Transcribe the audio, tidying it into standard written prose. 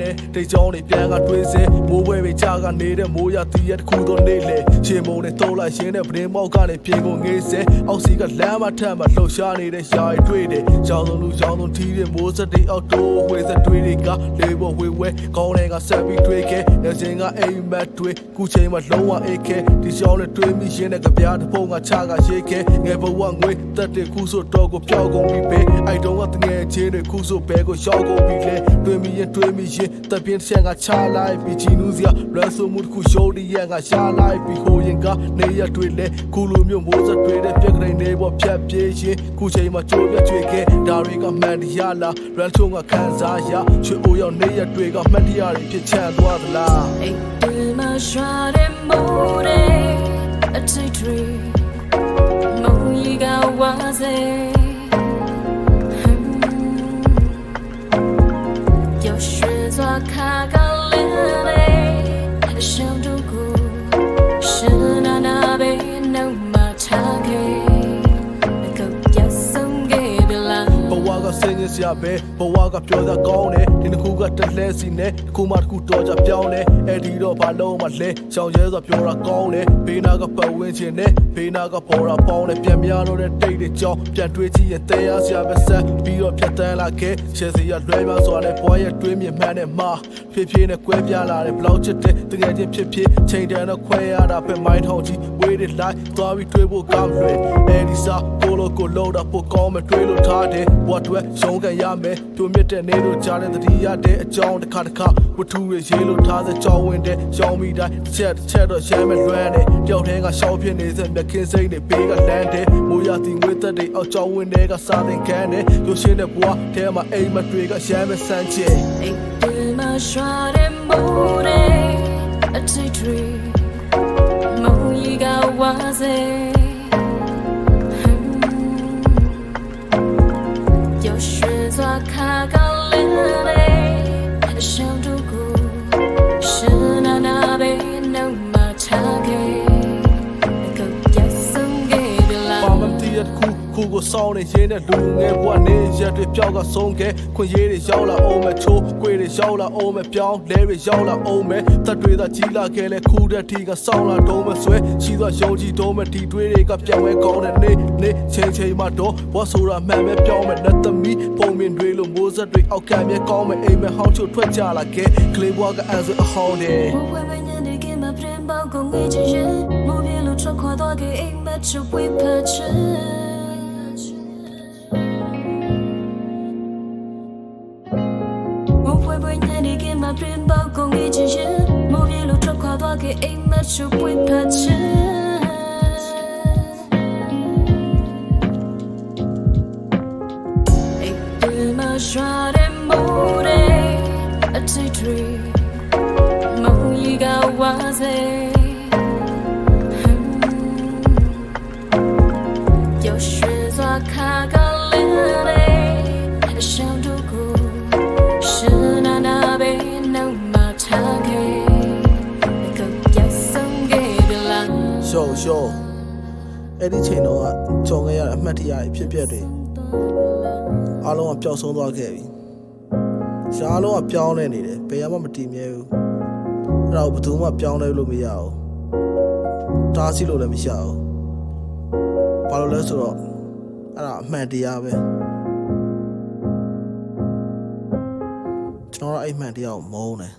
နဲ့တိတ်ကြောင်းတွေပြန်ကတွေးစဲမိုးဝဲပဲကြာကနေတဲ့မိုးရတီးရတခုတော့နေလေချေမုံနဲ့တုံးလိုက်ရင်းနဲ့ပရင်မောက်ကနေပြေကုန်ငေးစဲအောက်စီကလမ်းမထက်မှာလှုပ်ရှားနေတဲ့ရှားတွေတွေ့တယ်ကြောင်စုံလူကြောင်စုံထီးတဲ့မိုးစက်တွေအောက်တိုးဝဲစက်တွေတွေကလေပေါ်ဝဲဝဲကောင်းတဲ့ကဆက်ပြီးတွေးခဲ့နေစဉ်ကအိမ်မက်တွေခုချိန်မှာလုံးဝအေးခဲဒီကြောင်းနဲ့တွေးမိရင်းနဲ့ကြပြားတစ်ပုံကချကရေးခဲငယ်ဘဝငွေတက်တဲ့ခုဆိုတော့ကိုပျောက်ကုန်ပြီပဲအဲ့တုန်းကတငယ်ချင်းတွေခုဆိုဘဲကိုရောက်ကုန်ပြီလေတွေးမိရင်တက်ပြင်းဆန်ကချလိုက်ပြီးချီနူးစရာလွမ်းဆိုမှုတစ်ခုရှိုးတည်းရကရှာလိုက်ပြီးဟိုရင်ကနေရတွေ့လေခုလိုမျိုးမိုးစက်တွေတဲ့ပြက်ကလေးနေပေါ်ဖြတ်ပြေးရင်ခုချိန်မှာကြိုးပြကျွေခဲ့ဒါတွေကမှန်တရားလားလွမ်းချုံကခံစားရချွေအိုရောက်နေရတွေကမှတ်တရားတွေဖြစ်ချမ်းသွားသလားအိတ်တွေမှာရွာတဲ့မိုးတဲ့အထိတ်တွေမုံကြီးကဝါစေခါကလေးလေးရှောင်းတို့ကိုရှင်နာနာပဲနှုတ်မထားခဲ့အကုတ်ပြဆုံးခဲ့ပြီလားဘဝကစင်စရာပဲဘဝကပြောတာကောင်းတယ်ဒီတစ်ခုကတလဲစီနဲ့တစ်ခုမှတစ်ခုတော့ကြပြောင်းတယ်အဲ့ဒီတော့ဘာလုံးမလဲရှောင်းရဲဆိုပြောတာကောင်းတယ်ဘေးနာကပတ်ဝန်းကျင်နဲ့ဘေးနာကပေါ်တာပေါင်းတယ်ပြန်များတော့တဲ့တိတ်တွေကြောင်းပြန်တွေးကြည့်ရင်တဲရစရာပဲဆက်ပြီးတော့ဖြတ်တန်းလာခဲ့ရှယ်စီရလွဲမှာဆိုတဲ့ဘွားရဲ့တွေးမြင်မှန်းနဲ့မှာဖြည်းဖြည်းနဲ့ကွဲပြားလာတဲ့ဘလောက်ချစ်တဲ့တကယ်ချင်းဖြစ်ဖြစ်ချိန်တန်တော့ခွဲရတာပဲမိုင်းထောင်ကြီးဝေးတဲ့လိုက်သွားပြီးတွေးဖို့ကောင်းလွယ်အဲဒီစားကိုလိုကိုလုံးတာပိုကောင်းမယ်တွေးလို့ထားတယ်ဘွားတွေရုံးကန်ရမယ်ပြိုမြင့်တဲ့နေတို့ကြားတဲ့တတိယတဲ့အကြောင်းတစ်ခါဝတ္ထုတွေရေးလို့ထားတဲ့ကြောင်းဝင်တဲ့ရောင်းမိတိုင်းတစ်ချက်တော့ရမ်းမဲ့လွမ်းတယ်တယောက်တည်းကရှောက်ဖြစ်နေစက်မြက်ခင်းစိမ့်တွေဘေးကလန်းတယ်မိုးရတီငွေသက်တွေအောက်ကြောင်းဝင်တဲ့ကစားတဲ့ခန်းတယ်ရုပ်ရှင်တဲ့ဘွားထဲမှာအိမ်မတွေကရမ်းမဲ့ဆန်းချေအိတ်တွေမှာရွာတဲ့မိုးတဲ့အထိတ်တွေမုံကြီးကဝါစေ有时做卡高丽丽，想度过是那那边那么差给，够也送给别人。把门第一ခုကိုစောင်းနေရင်းနဲ့လူငယ်ဘဝနေရက်တွေပြောက်ကဆုံးခဲ့ခွင့်ရေးတွေရောက်လာအောင်မဲ့ချိုးခွေတွေရောက်လာအောင်မဲ့ပြောင်းလဲတွေရောက်လာအောင်မဲ့တက်တွေသာကြီးလာခဲ့လဲခုတဲ့ထီကစောင်းလာတော့မဲ့ဆွဲရှိသောယုံကြည်တော့မဲ့ဒီတွေတွေကပြောင်းလဲကောင်းတဲ့နေချိန်မှတော့ဘောဆိုတာမှန်ပဲပြောင်းမဲ့လက်သမီးပုံမြင်တွေလို့မိုးစက်တွေအောက်ကမြဲကောင်းမဲ့အိမ်မဲ့ဟောင်းချိုထွက်ကြလာခဲ့ကလေးဘဝကအန်ဆိုအဟောင်းတယ်我会为年的给嘛偏包公一之人莫别路穿跨多给အိမ်မဲ့就会怕吃偏包公一之人，莫别路穿跨多给အိမ်မဲ့就会怕吃。အိတ်တွေမှာရွာတဲ့မိုးတဲ့အထိတ်တွေမုံကြီးကဝါစေ有时做卡高丽丽，想度过是那那边那么差给，够也送给别人。ရှော့အဲ့ဒီချိန်တော့ကြုံခဲ့ရတဲ့အမှတ်တရဖြစ်တွေအားလုံးကပျောက်ဆုံးသွားခဲ့ပြီရှားအားလုံးကပြောင်းလဲနေတယ်ဘယ်မှမတည်မြဲဘူးအဲ့ဒါကိုဘယ်သူမှပြောင်းလဲလို့မရဘူးတားဆီးလို့လည်းမရဘူးဘာလို့လဲဆိုတော့အဲ့ဒါအမှန်တရားပဲကျွန်တော်တို့အဲ့မှန်တရားကိုမုန်းတယ်